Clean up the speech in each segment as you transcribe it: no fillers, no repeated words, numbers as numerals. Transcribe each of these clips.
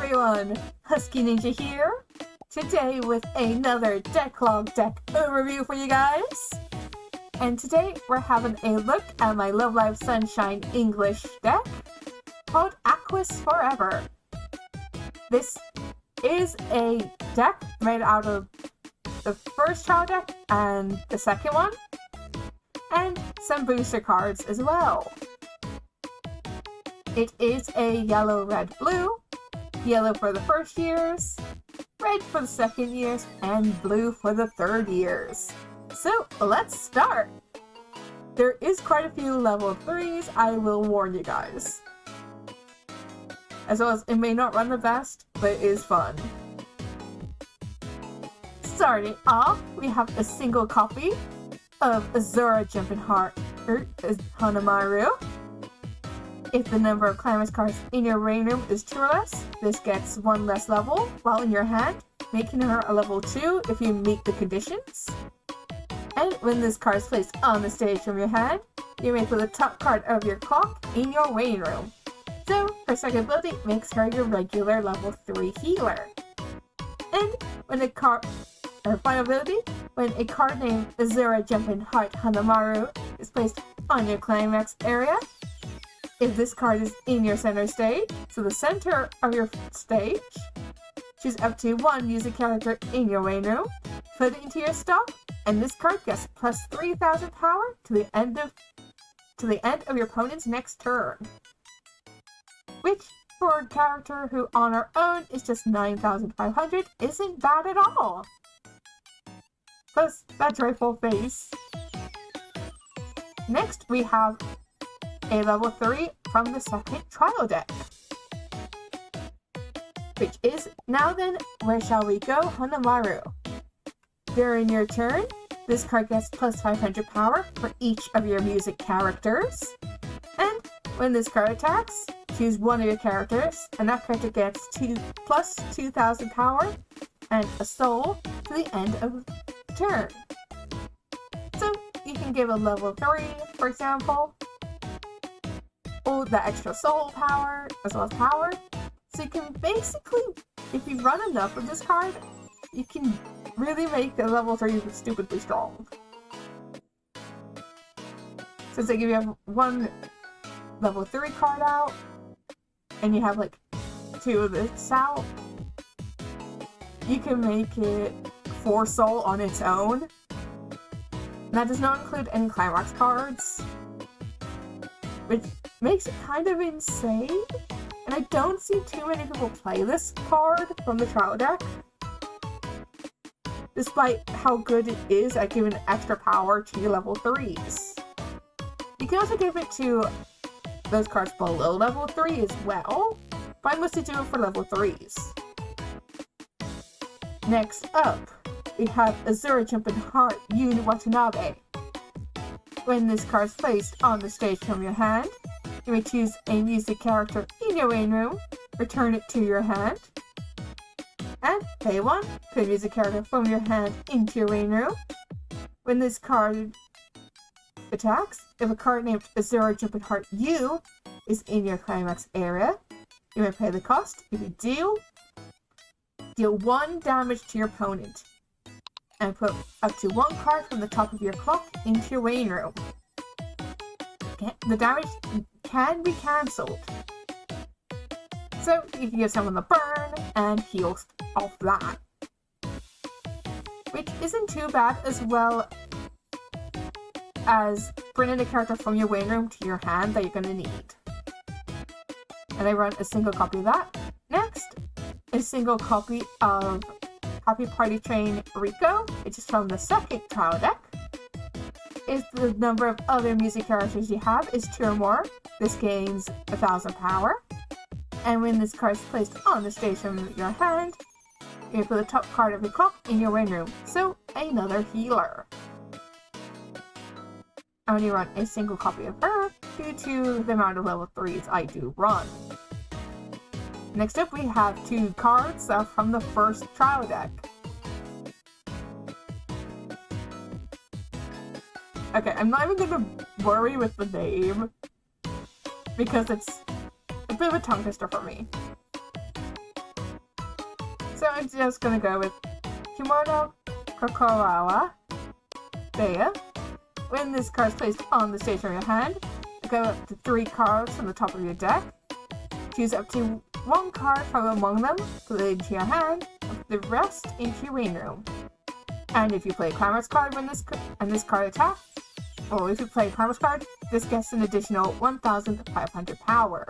everyone! Husky Ninja here, today with another Decklog deck overview for you guys. And today we're having a look at my Love Live Sunshine English deck called Aquas Forever. This is a deck made out of the first trial deck and the second one, and some booster cards as well. It is a yellow, red, blue. Yellow for the first years, red for the second years, and blue for the third years. So let's start! There is quite a few level 3s, I will warn you guys. As well as it may not run the best, but it is fun. Starting off, we have a single copy of Azura Jumpin' Heart Hanamaru. If the number of climax cards in your rain room is 2 or less, this gets 1 less level while in your hand, making her a level 2 if you meet the conditions. And when this card is placed on the stage from your hand, you may put the top card of your clock in your rain room. So, her second ability makes her your regular level 3 healer. And when her final ability, when a card named Azura Jumpin' Heart Hanamaru is placed on your climax area, if this card is in your center stage, so the center of your stage, choose up to 1 music character in your rain room, put it into your stock, and this card gets plus 3,000 power to the end of your opponent's next turn. Which, for a character who on her own is just 9,500, isn't bad at all. Plus that joyful face. Next we have a level 3 from the second trial deck, which is Now Then, Where Shall We Go, Hanamaru. During your turn, this card gets plus 500 power for each of your music characters, and when this card attacks, choose one of your characters, and that character gets plus 2,000 power and a soul to the end of the turn. So you can give a level 3, for example, the extra soul power as well as power. So you can basically, if you run enough of this card, you can really make a level 3 stupidly strong. So say if you have 1 level 3 card out, and you have like 2 of this out, you can make it 4 soul on its own. And that does not include any climax cards, which makes it kind of insane, and I don't see too many people play this card from the trial deck, despite how good it is at giving extra power to your level 3s. You can also give it to those cards below level 3 as well, but I mostly do it for level 3s. Next up, we have Azura Jumpin' Heart Yun Watanabe. When this card is placed on the stage from your hand, you may choose a music character in your rain room, return it to your hand, and pay 1, put a music character from your hand into your rain room. When this card attacks, if a card named Azura Jumpin' Heart U is in your climax area, you may pay the cost. If you deal 1 damage to your opponent, and put up to 1 card from the top of your clock into your rain room. The damage can be cancelled, so you can give someone the burn and heal off that, which isn't too bad, as well as bringing a character from your rain room to your hand that you're going to need. And I run a single copy of that. Next, a single copy of Happy Party Train Rico, which is from the second trial deck. If the number of other music characters you have is 2 or more, this gains 1,000 power. And when this card is placed on the stage from your hand, you put the top card of your clock in your rain room, so another healer. I only run a single copy of her due to the amount of level 3s I do run. Next up, we have 2 cards from the first trial deck. Okay, I'm not even gonna worry with the name, because it's a bit of a tongue twister for me. So I'm just gonna go with Kimono Kokorowa Bea. When this card is placed on the stage from your hand, go up to 3 cards from the top of your deck. Choose up to 1 card from among them, put it into your hand, and put the rest into your waiting room. And if you play a Clamorous card when this card attacks, or if you play a Clamorous card, this gets an additional 1,500 power.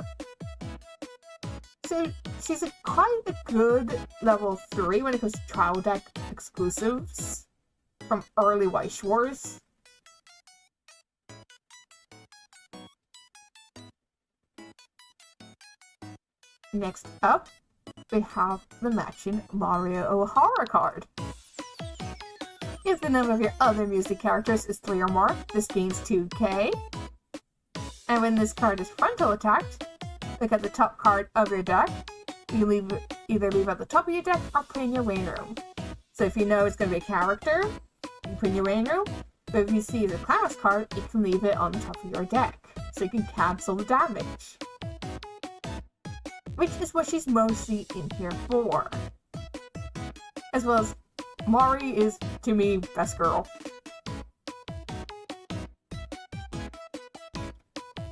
So she's quite a good level 3 when it comes to trial deck exclusives from early Weiss Schwarz. Next up, we have the matching Mario O'Hara card. If the number of your other music characters is 3 or more, this gains 2k. And when this card is frontal attacked, look at the top card of your deck. You either leave at the top of your deck or put in your waiting room. So if you know it's going to be a character, you put in your waiting room. But if you see it's a class card, you can leave it on the top of your deck, so you can cancel the damage. Which is what she's mostly in here for. As well as Mari is, to me, best girl.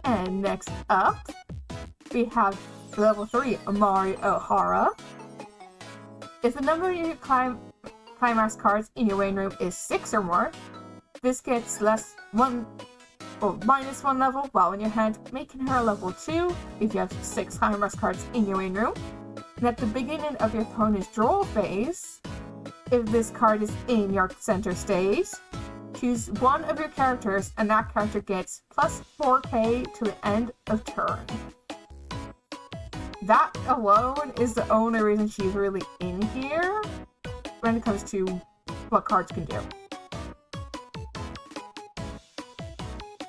And next up, we have level 3 Mario O'Hara. If the number of your climax cards in your waiting room is 6 or more, this gets minus 1 level while in your hand, making her level 2 if you have 6 climax cards in your waiting room. And at the beginning of your opponent's draw phase, if this card is in your center stage, choose one of your characters and that character gets plus 4k to the end of turn. That alone is the only reason she's really in here when it comes to what cards can do.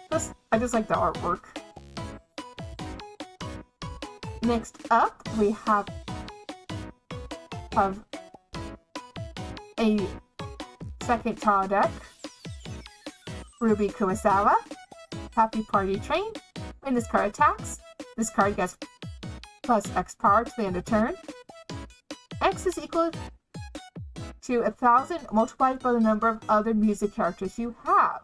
Plus, I just like the artwork. Next up, we have a second trial deck, Ruby Kurosawa, Happy Party Train. When this card attacks, this card gets plus X power to the end of turn. X is equal to 1,000 multiplied by the number of other music characters you have.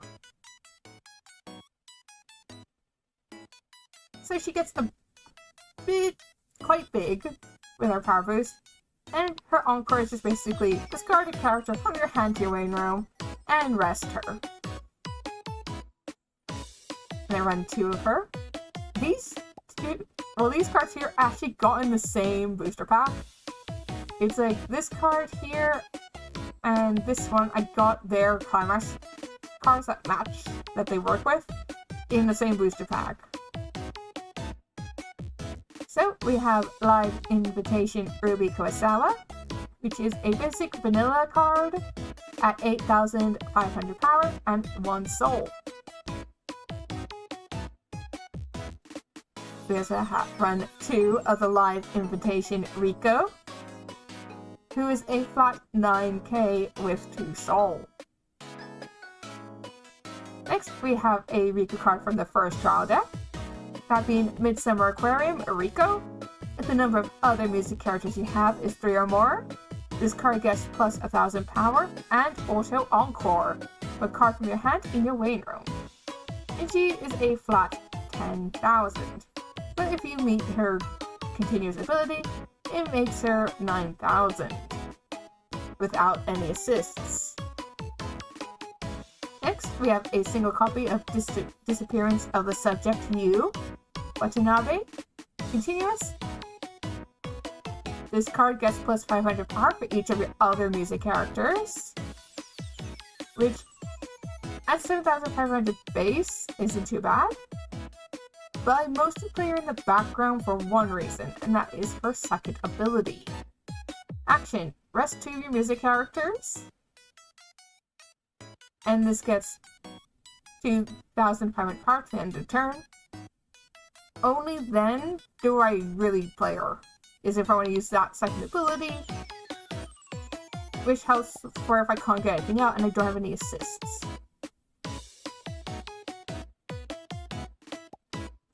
So she gets quite big with her power boost. And her encore is just basically discard a character from your hand to your waiting room and rest her. And I run 2 of her. These cards here actually got in the same booster pack. It's like this card here and this one, I got their climax cards that match, that they work with, in the same booster pack. So we have Live Invitation Ruby Kurosawa, which is a basic vanilla card at 8,500 power and 1 soul. We also run 2 of the Live Invitation Rico, who is a flat 9k with 2 soul. Next we have a Rico card from the first trial deck, that being Midsummer Aquarium Rico. If the number of other music characters you have is 3 or more, this card gets plus 1,000 power and also encore, a card from your hand in your waiting room. And she is a flat 10,000. But if you meet her continuous ability, it makes her 9,000 without any assists. Next, we have a single copy of Disappearance of the Subject You, Watanabe, Continuous. This card gets plus 500 power for each of your other music characters, which at 7,500 base isn't too bad. But I mostly play her in the background for one reason, and that is her second ability. Action, rest 2 of your music characters. And this gets 2,500 power to the end of turn. Only then do I really play her, is if I want to use that second ability, which helps for if I can't get anything out and I don't have any assists.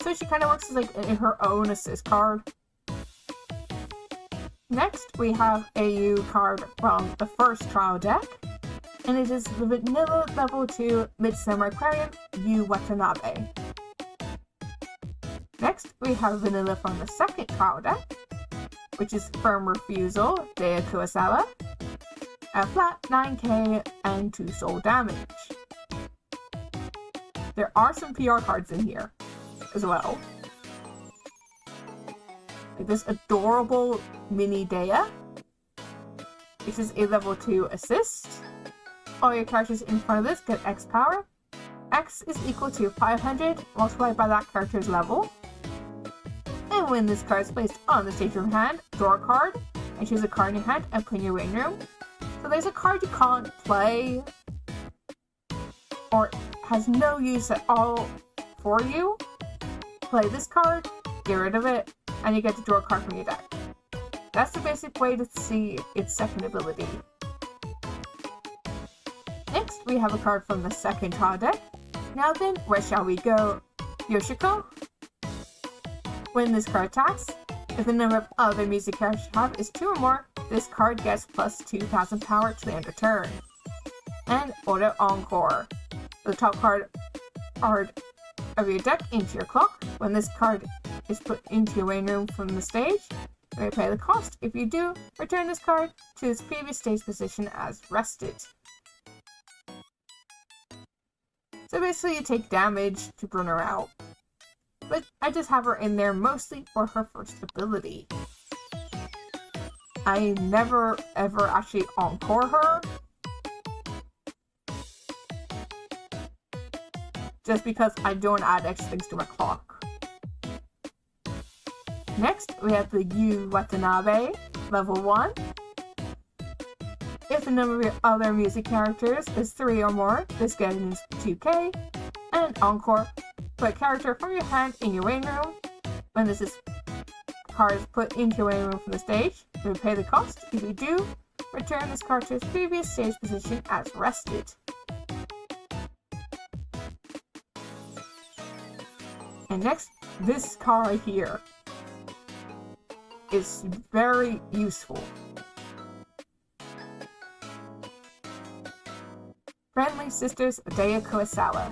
So she kind of works as like her own assist card. Next, we have a U card from the first trial deck, and it is the Vanilla Level 2 Midsummer Aquarium U Watanabe. Next, we have Vanilla from the second trial deck, which is Firm Refusal, Dea Kurosawa, a flat 9k and 2 soul damage. There are some PR cards in here as well. Like this adorable mini Dea, which is a level 2 assist. All your characters in front of this get X power. X is equal to 500 multiplied by that character's level. And when this card is placed on the stage from hand, draw a card and choose a card in your hand and put in your waiting room. So there's a card you can't play or has no use at all for you. Play this card, get rid of it, and you get to draw a card from your deck. That's the basic way to see its second ability. Next, we have a card from the second trial deck. Now then, where shall we go? Yoshiko. When this card attacks, if the number of other music characters you have is 2 or more, this card gets plus 2000 power to the end of turn. And Auto Encore. The top card of your deck into your clock. When this card is put into your waiting room from the stage, you may pay the cost. If you do, return this card to its previous stage position as rested. So basically you take damage to burn her out. But I just have her in there mostly for her first ability. I never ever actually encore her. Just because I don't add extra things to my clock. Next, we have the U Watanabe, level 1. If the number of your other music characters is 3 or more, this gains 2k. And Encore, put a character from your hand in your waiting room. When this card is put into your waiting room from the stage, you will pay the cost. If you do, return this card to its previous stage position as rested. And next, this card here is very useful. Friendly Sisters Dea Kurosawa.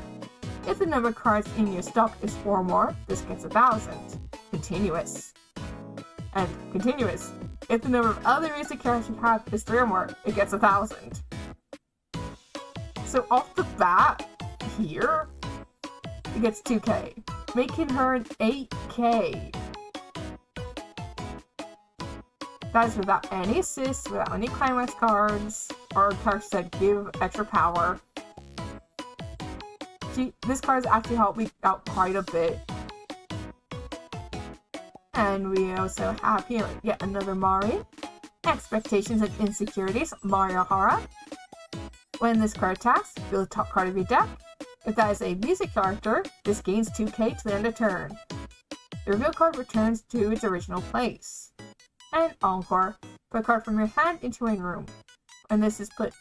If the number of cards in your stock is 4 or more, this gets 1000. Continuous. And continuous. If the number of other music characters you have is 3 or more, it gets 1000. So off the bat, here, it gets 2k, making her an 8k. That is without any assists, without any climax cards, or cards that give extra power. This card has actually helped me out quite a bit. And we also have here yet another Mari. Expectations and Insecurities, Mariahara. When this card attacks, reveal the top card of your deck. If that is a music character, this gains 2k to the end of turn. The reveal card returns to its original place. And Encore, put a card from your hand into your waiting room. When this is put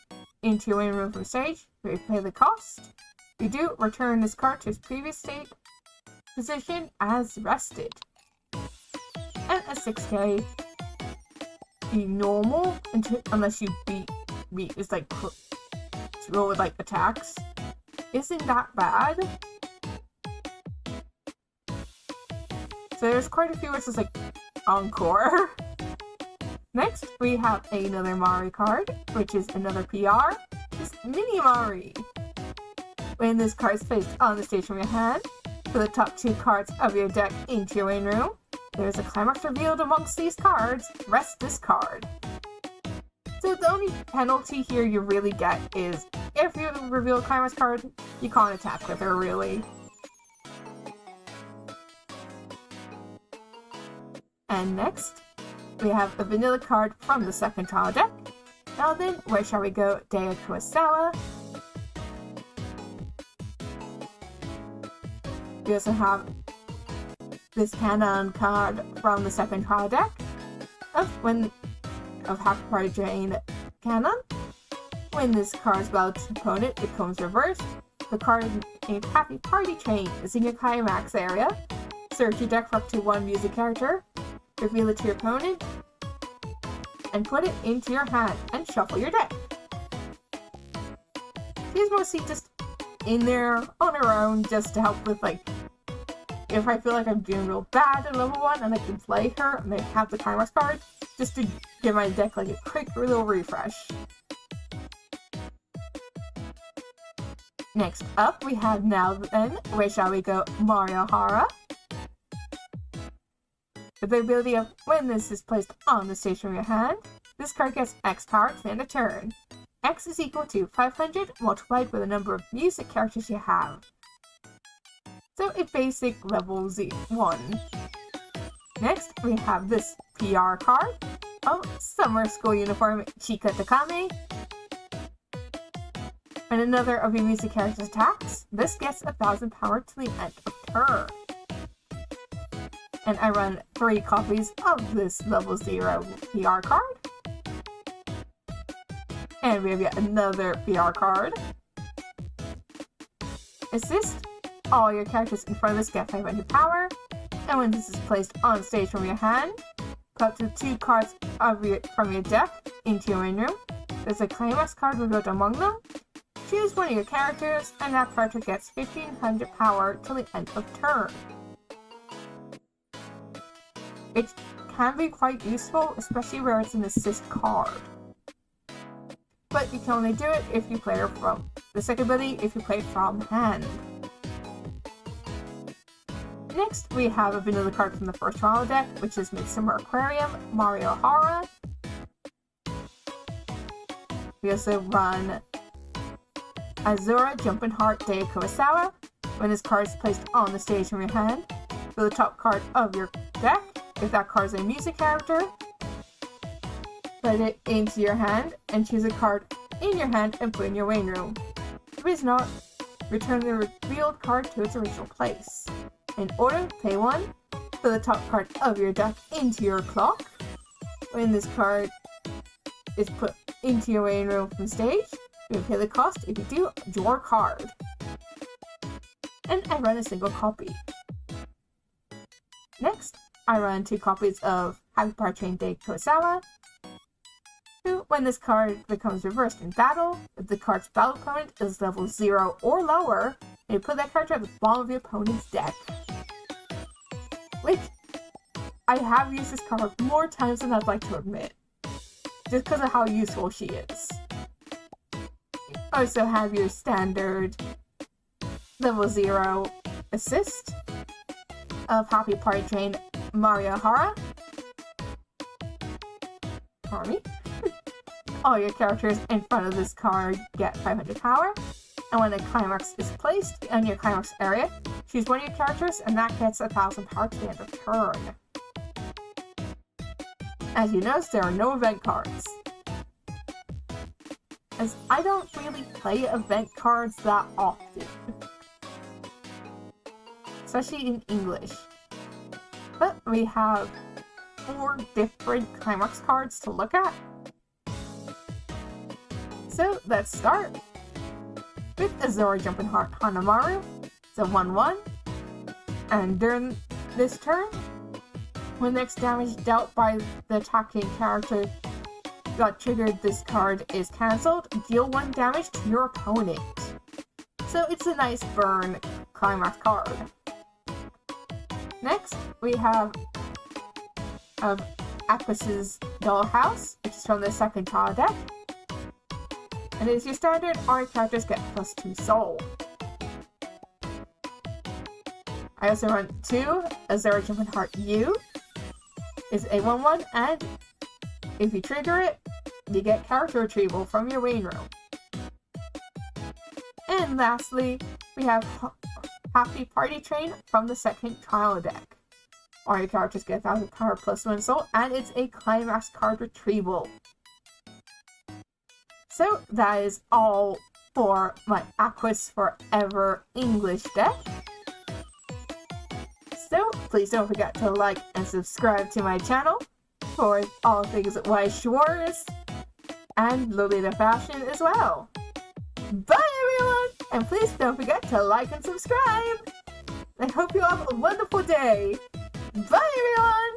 into your waiting room from stage, you pay the cost. If you do, return this card to its previous state position as rested. And a 6k, be normal unless you beat is like to roll with like attacks. Isn't that bad? So there's quite a few which is like Encore. Next, we have another Mari card, which is another PR. It's Mini Mari. When this card is placed on the stage from your hand, put the top 2 cards of your deck into your waiting room. There's a climax revealed amongst these cards. Rest this card. So the only penalty here you really get is if you reveal a climax card, you can't attack with her really. And next, we have a vanilla card from the second trial deck. Now then, where shall we go? Dea Kurosawa. We also have this Canon card from the second trial deck of Happy Party Train Canon. When this card is about to opponent, it becomes reversed. The card named Happy Party Train is in your climax area. Search your deck for up to 1 music character. Reveal it to your opponent. and put it into your hand and shuffle your deck. She's mostly just in there on her own just to help with, like, if I feel like I'm doing real bad at level 1 and I can play her and I have the climax card, just to give my deck like a quick little refresh. Next up, we have Now Then, Where Shall We Go, Mario Hara. With the ability of when this is placed on the stage from your hand, this card gets X power to end a turn. X is equal to 500 multiplied by the number of music characters you have. So a basic level 1. Next, we have this PR card of Summer School Uniform Chika Takame. And another of your music character's attacks. This gets 1000 power to the end of turn. And I run 3 copies of this level 0 PR card. And we have yet another PR card. Assist. All your characters in front of this get 500 power. And when this is placed on stage from your hand, put up to 2 cards from your deck into your main room. There's a climax card revealed among them. Choose one of your characters, and that character gets 1500 power till the end of turn. It can be quite useful, especially where it's an assist card. But you can only do it if you play her from the second ability, if you play from hand. Next, we have a vanilla card from the first trial deck, which is Midsummer Aquarium, Mario Hara. We also run Azura Jumpin' Heart De Kurosawa. When this card is placed on the stage from your hand, fill the top card of your deck. If that card is a music character, put it into your hand and choose a card in your hand and put it in your main room. If it is not, return the revealed card to its original place. In order, play 1, fill the top card of your deck into your clock. When this card is put into your main room from the stage, you can pay the cost. If you do, draw a card. And I run a single copy. Next, I run 2 copies of Happy Power Train De Kurosawa. When this card becomes reversed in battle, if the card's battle opponent is level 0 or lower, you put that character at the bottom of your opponent's deck. Which, I have used this card more times than I'd like to admit, just because of how useful she is. You also have your standard level 0 assist of Happy Party Train Mario Hara. Pardon me. All your characters in front of this card get 500 power, and when a climax is placed in your climax area, choose one of your characters, and that gets 1000 power to the end of turn. As you notice, there are no event cards, as I don't really play event cards that often, especially in English. But we have 4 different climax cards to look at. So let's start with Azura Jumpin' Heart Hanamaru. It's a 1/1, and during this turn, when the next damage dealt by the attacking character that triggered this card is cancelled, deal 1 damage to your opponent. So it's a nice burn climax card. Next, we have Aquas's Dollhouse, which is from the second trial deck. And as your standard, all your characters get +2 soul. I also run 2 Azura Jumpin' Heart U. It's a 1/1, and if you trigger it, you get character retrieval from your main room. And lastly, we have Happy Party Train from the second trial deck. All your characters get 1000 power +1 soul, and it's a climax card retrieval. So that is all for my Aquas Forever English deck. So please don't forget to like and subscribe to my channel for all things Weiss Schwarz and Lolita Fashion as well. Bye everyone! And please don't forget to like and subscribe! I hope you have a wonderful day! Bye everyone!